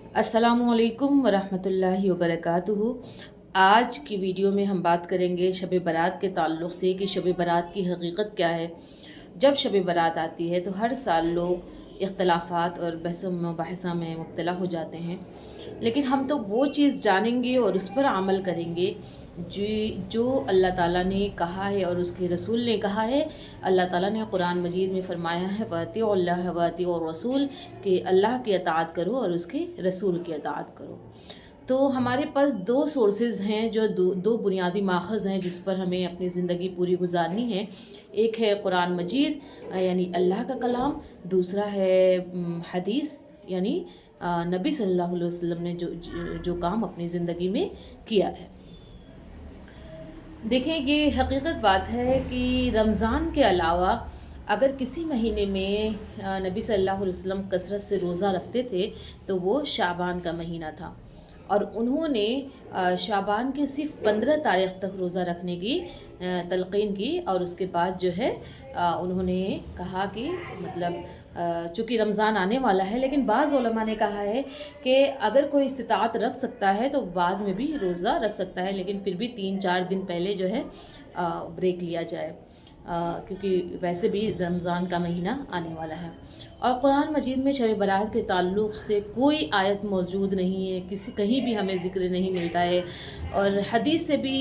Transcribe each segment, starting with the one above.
अस्सलामुअलैकुम वरहमतुल्लाहि वबरकातुहू। आज की वीडियो में हम बात करेंगे शब बारात के ताल्लुक़ से कि शब बारात की हकीकत क्या है। जब शब बारात आती है तो हर साल लोग इख्तलाफात और बहस व मुबाहसा में मुब्तला हो जाते हैं, लेकिन हम तो वो चीज़ जानेंगे और उस पर अमल करेंगे जो अल्लाह ताला ने कहा है और उसके रसूल ने कहा है। अल्लाह ताला ने कुरान मजीद में फ़रमाया है वअतिउल्लाह वअतिउर रसूल कि अल्लाह की अताअत करो और उसके रसूल की अताअत करो। तो हमारे पास दो सोर्सेज़ हैं जो दो बुनियादी माख़ज़ हैं जिस पर हमें अपनी ज़िंदगी पूरी गुजारनी है। एक है कुरान मजीद यानी अल्लाह का कलाम, दूसरा है हदीस यानी नबी सल्लल्लाहु अलैहि वसल्लम ने जो काम अपनी ज़िंदगी में किया है। देखें, ये हकीकत बात है कि रमज़ान के अलावा अगर किसी महीने में नबी सल्लल्लाहु अलैहि वसल्लम कसरत से रोज़ा रखते थे तो वो शाबान का महीना था, और उन्होंने शाबान के सिर्फ 15 तारीख़ तक रोज़ा रखने की तलक़ीन की। और उसके बाद जो है उन्होंने कहा कि मतलब चूँकि रमज़ान आने वाला है, लेकिन बाज़ उलमा ने कहा है कि अगर कोई इस्तिताअत रख सकता है तो बाद में भी रोज़ा रख सकता है, लेकिन फिर भी 3-4 दिन पहले जो है ब्रेक लिया जाए, क्योंकि वैसे भी रमज़ान का महीना आने वाला है। और कुरान मजीद में शब बारात के ताल्लुक़ से कोई आयत मौजूद नहीं है, कहीं भी हमें ज़िक्र नहीं मिलता है, और हदीस से भी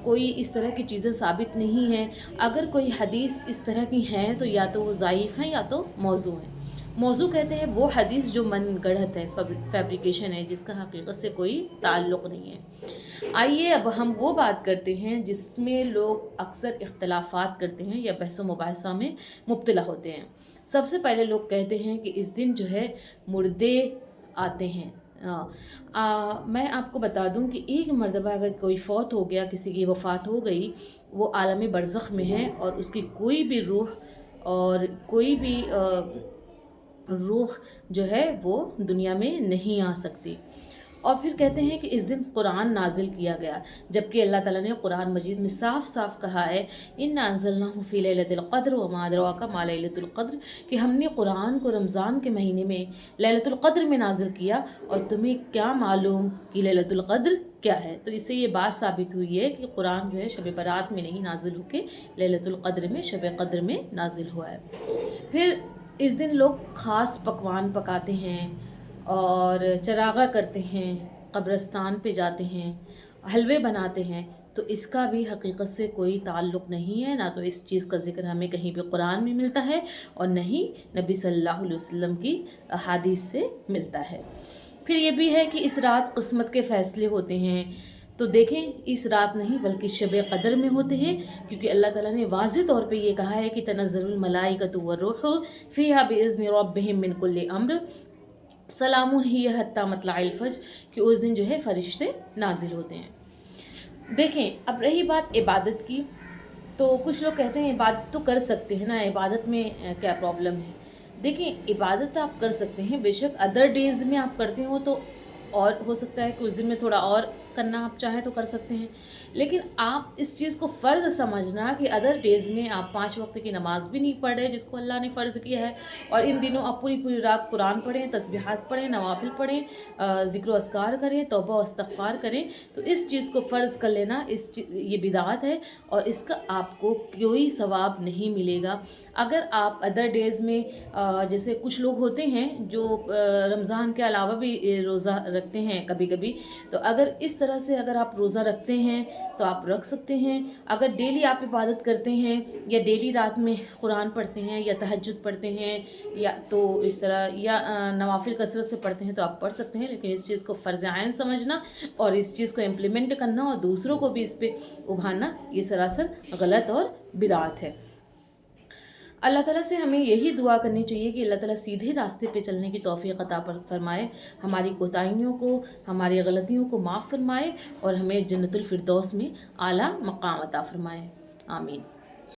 कोई इस तरह की चीज़ें साबित नहीं हैं। अगर कोई हदीस इस तरह की हैं तो या तो वो ज़ाइफ़ हैं या तो मौज़ू हैं। मौज़ू कहते हैं वो हदीस जो मन गढ़त है, फैब्रिकेशन है, जिसका हकीकत से कोई ताल्लुक़ नहीं है। आइए अब हम वो बात करते हैं जिसमें लोग अक्सर इख्तलाफात करते हैं या बहस व मुबाहसा में मुब्तला होते हैं। सबसे पहले लोग कहते हैं कि इस दिन जो है मुर्दे आते हैं। मैं आपको बता दूं कि एक मरतबा अगर कोई फ़ौत हो गया, किसी की वफ़ात हो गई, वो आलम बरज़ख में है और उसकी कोई भी रूह और कोई भी रूह जो है वो दुनिया में नहीं आ सकती। और फिर कहते हैं कि इस दिन कुरान नाजिल किया गया, जबकि अल्लाह ताला ने कुरान मजीद में साफ़ साफ़ कहा है इन्ना अंज़लनाहु फ़ी लैलतिल क़द्र व मा अदराका मा लैलतुल क़द्र, कि हमने कुरान को रमज़ान के महीने में लैलतुल क़द्र में नाजिल किया, और तुम्हें क्या मालूम कि लैलतुल क़द्र क्या है। तो इससे ये बात साबित हुई है कि कुरान जो है शब बारात में नहीं नाजिल होके लैलतुल क़द्र में, शब क़द्र में नाजिल हुआ है। फिर इस दिन लोग ख़ास पकवान पकाते हैं और चरागा करते हैं, कब्रिस्तान पे जाते हैं, हलवे बनाते हैं। तो इसका भी हकीकत से कोई ताल्लुक़ नहीं है, ना तो इस चीज़ का ज़िक्र हमें कहीं भी कुरान में मिलता है और न ही नबी सल्लल्लाहु अलैहि वसल्लम की अहादीस से मिलता है। फिर ये भी है कि इस रात किस्मत के फ़ैसले होते हैं। तो देखें, इस रात नहीं बल्कि शब क़द्र में होते हैं, क्योंकि अल्लाह ताला ने वाज़ेह तौर पे ये कहा है कि तनज़्ज़लुल मलाइकतु वर्रूहु फ़ीहा बिइज़्नि रब्बिहिम मिन कुल्लि अम्र सलामुन हिय हत्ता मतलअल फ़ज्र, कि उस दिन जो है फ़रिश्ते नाजिल होते हैं। देखें, अब रही बात इबादत की, तो कुछ लोग कहते हैं इबादत तो कर सकते हैं ना, इबादत में क्या प्रॉब्लम है। देखिए, इबादत आप कर सकते हैं, बेशक अदर डेज़ में आप करते हो तो और हो सकता है कि उस दिन में थोड़ा और करना आप चाहें तो कर सकते हैं, लेकिन आप इस चीज़ को फ़र्ज़ समझना कि अदर डेज़ में आप 5 वक्त की नमाज़ भी नहीं पढ़ रहे जिसको अल्लाह ने फ़र्ज़ किया है, और इन दिनों आप पूरी पूरी रात कुरान पढ़ें, तस्बीहात पढ़ें, नवाफ़िल पढ़ें, ज़िक्र अस्कार करें, तौबा व इस्तिग़फ़ार करें, तो इस चीज़ को फ़र्ज़ कर लेना ये बिदाअत है और इसका आपको कोई सवाब नहीं मिलेगा। अगर आप अदर डेज़ में जैसे कुछ लोग होते हैं जो रमज़ान के अलावा भी रोज़ा रखते हैं कभी कभी, तो अगर इस तरह से अगर आप रोज़ा रखते हैं तो आप रख सकते हैं। अगर डेली आप इबादत करते हैं या डेली रात में कुरान पढ़ते हैं या तहज्जुद पढ़ते हैं या तो इस तरह या नवाफिल कसरत से पढ़ते हैं तो आप पढ़ सकते हैं, लेकिन इस चीज़ को फ़र्ज़ आइन समझना और इस चीज़ को इम्प्लीमेंट करना और दूसरों को भी इस पर उभारना, ये सरासर गलत और बिदाअत है। अल्लाह ताला से हमें यही दुआ करनी चाहिए कि अल्लाह ताला सीधे रास्ते पे चलने की तौफ़ीक़ अता फ़रमाए, हमारी कोताहियों को, हमारी गलतियों को माफ़ फ़रमाए और हमें जन्नतुल फ़िरदौस में आला मक़ाम अता फ़रमाए। आमीन।